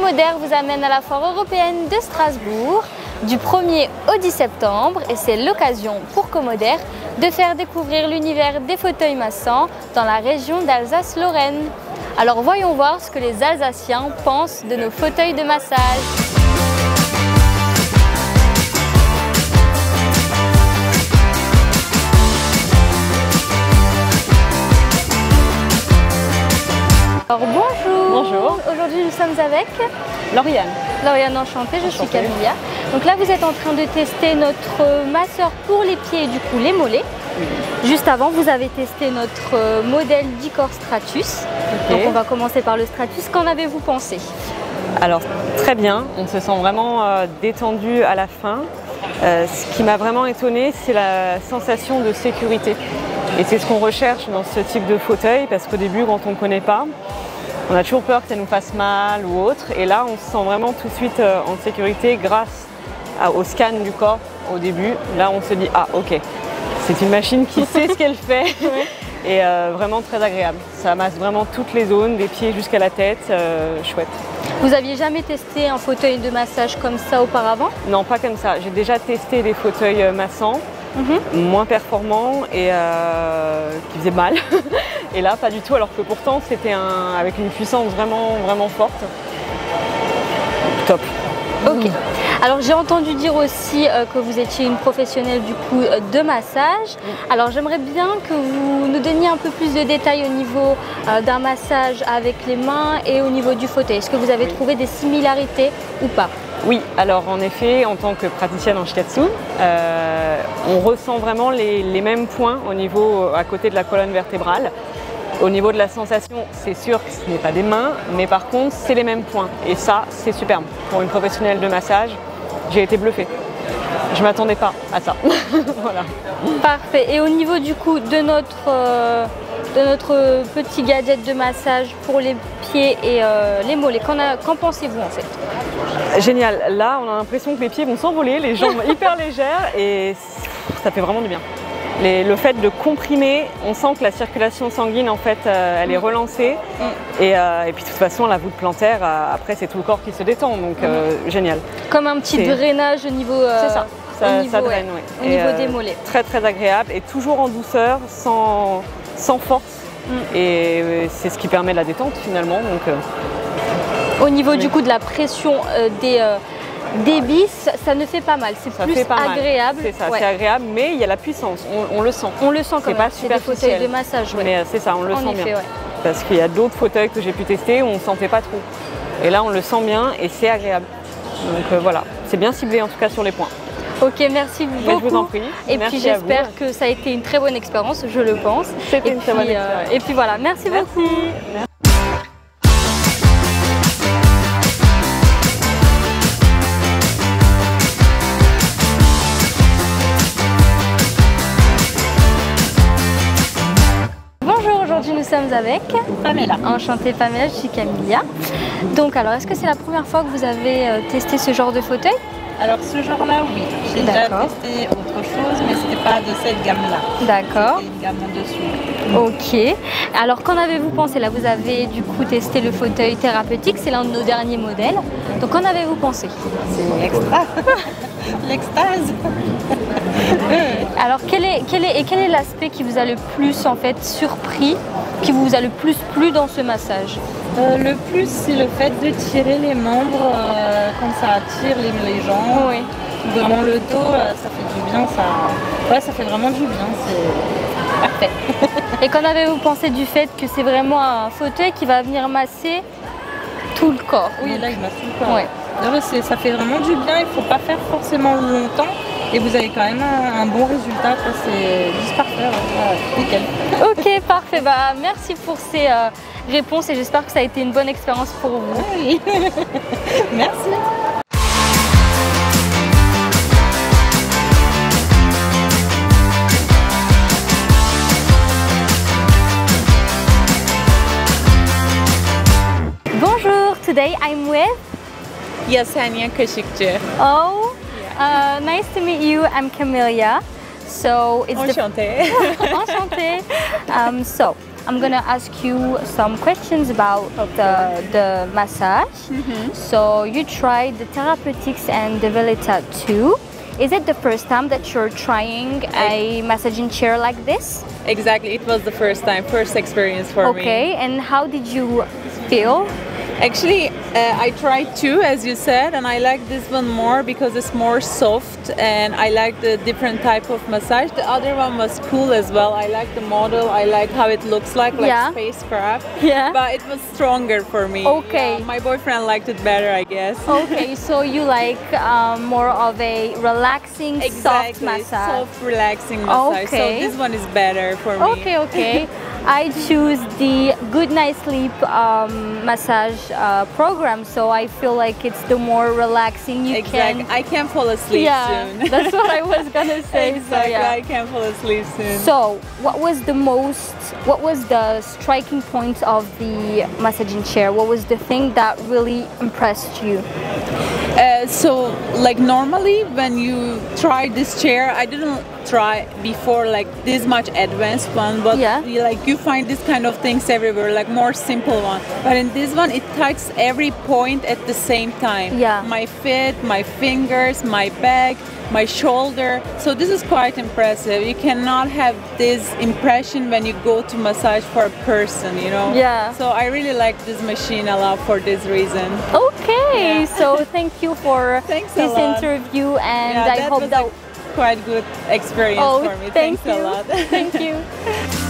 Comodair vous amène à la foire européenne de Strasbourg du 1er au 10 septembre et c'est l'occasion pour Comodair de faire découvrir l'univers des fauteuils massants dans la région d'Alsace-Lorraine. Alors voyons voir ce que les Alsaciens pensent de nos fauteuils de massage. Alors bonjour. Bonjour. Aujourd'hui nous sommes avec Lauriane. Lauriane, enchantée, je suis Camilla. Donc là vous êtes en train de tester notre masseur pour les pieds et du coup les mollets. Oui. Juste avant vous avez testé notre modèle Dicor Stratus. Okay. Donc on va commencer par le Stratus. Qu'en avez-vous pensé? Alors très bien, on se sent vraiment détendu à la fin. Ce qui m'a vraiment étonnée, c'est la sensation de sécurité. Et c'est ce qu'on recherche dans ce type de fauteuil parce qu'au début, quand on ne connaît pas, on a toujours peur que ça nous fasse mal ou autre. Et là, on se sent vraiment tout de suite en sécurité grâce au scan du corps au début. Là, on se dit « Ah, ok, c'est une machine qui sait ce qu'elle fait. » Et vraiment très agréable. Ça masse vraiment toutes les zones, des pieds jusqu'à la tête, chouette. Vous aviez jamais testé un fauteuil de massage comme ça auparavant? Non, pas comme ça. J'ai déjà testé des fauteuils massants. Moins performant et qui faisait mal. Et là, pas du tout, alors que pourtant, c'était avec une puissance vraiment forte. Top. Ok. Alors j'ai entendu dire aussi que vous étiez une professionnelle du coup de massage. Alors j'aimerais bien que vous nous donniez un peu plus de détails au niveau d'un massage avec les mains et au niveau du fauteuil. Est-ce que vous avez trouvé des similarités ou pas? Oui, alors en effet, en tant que praticienne en shiatsu, on ressent vraiment les mêmes points au niveau, à côté de la colonne vertébrale. Au niveau de la sensation, c'est sûr que ce n'est pas des mains, mais par contre, c'est les mêmes points. Et ça, c'est superbe. Pour une professionnelle de massage, j'ai été bluffée. Je ne m'attendais pas à ça. Voilà. Parfait. Et au niveau du coup de notre petit gadget de massage pour les pieds et les mollets, qu'en pensez-vous en fait? Génial. Là, on a l'impression que les pieds vont s'envoler, les jambes hyper légères et ça fait vraiment du bien. Le fait de comprimer, on sent que la circulation sanguine en fait, elle est relancée et puis de toute façon la voûte plantaire, après c'est tout le corps qui se détend, donc génial. Comme un petit drainage au niveau, c'est ça. Ça draine, oui. Au niveau des mollets. Très agréable et toujours en douceur, sans force et c'est ce qui permet la détente finalement. Donc, au niveau du coup de la pression des bis, ça ne fait pas mal, c'est plus agréable. C'est ça, c'est agréable, mais il y a la puissance, on le sent. On le sent quand même, c'est des fauteuils de massage. Mais c'est ça, on le sent bien. Parce qu'il y a d'autres fauteuils que j'ai pu tester où on ne sentait pas trop. Et là, on le sent bien et c'est agréable. Donc voilà, c'est bien ciblé en tout cas sur les points. Ok, merci beaucoup. Je vous en prie. Et puis j'espère que ça a été une très bonne expérience, je le pense. C'était une très bonne expérience. Et puis voilà, merci beaucoup. Merci. Aujourd'hui nous sommes avec Pamela. Enchantée Pamela, je suis Camilla. Donc alors, est-ce que c'est la première fois que vous avez testé ce genre de fauteuil? Alors ce genre-là, oui. J'ai déjà testé autre chose, mais c'était pas de cette gamme-là. D'accord. C'était une gamme en dessous. Ok. Alors qu'en avez-vous pensé? Là, vous avez du coup testé le fauteuil thérapeutique, c'est l'un de nos derniers modèles. Donc qu'en avez-vous pensé? C'est extra. L'extase. Alors quel est l'aspect qui vous a le plus en fait surpris, qui vous a le plus plu dans ce massage? Le plus, c'est le fait de tirer les membres quand ça attire les jambes. Oui. Dans le dos, ça fait du bien, ça fait vraiment du bien, c'est parfait. Et qu'en avez-vous pensé du fait que c'est vraiment un fauteuil qui va venir masser tout le corps? Oui, là il masse tout le corps. Ouais. Ça fait vraiment du bien, il ne faut pas faire forcément longtemps et vous avez quand même un bon résultat, c'est juste parfait, nickel. Ok, parfait, bah, merci pour ces réponses et j'espère que ça a été une bonne expérience pour vous. Oui, merci. Bonjour, today I'm with Yesenia Kashikje. Oh, nice to meet you. I'm Camilla. So it's Enchantée. Enchantée. So I'm gonna ask you some questions about the massage. So you tried the Therapeutics and the Veleta too. Is it the first time that you're trying a massaging chair like this? Exactly, it was the first time, first experience for me. Okay, and how did you feel? Actually, I tried two, as you said, and I like this one more because it's more soft and I like the different type of massage. The other one was cool as well. I like the model, I like how it looks like spacecraft. Yeah. But it was stronger for me. Okay. Yeah, my boyfriend liked it better, I guess. Okay, so you like more of a relaxing, soft massage. Soft, relaxing massage. Okay. So this one is better for me. Okay, okay. I choose the Good Night Sleep massage program, so I feel like it's the more relaxing. You Exactly. I can fall asleep soon. That's what I was gonna say. Exactly. So, yeah. I can fall asleep soon. So, what was the striking point of the massaging chair? What was the thing that really impressed you? So, like normally when you try this chair, I didn't try before like this much advanced one, but you find this kind of things everywhere, like more simple one. But in this one, it touches every point at the same time. Yeah. My feet, my fingers, my back, my shoulder. So this is quite impressive. You cannot have this impression when you go to massage for a person, you know? Yeah. So I really like this machine a lot for this reason. Okay, so thank you for Thanks this a lot. interview, and Yeah, I hope was that a quite good experience for me. Thank Thanks you. a lot. Thank you.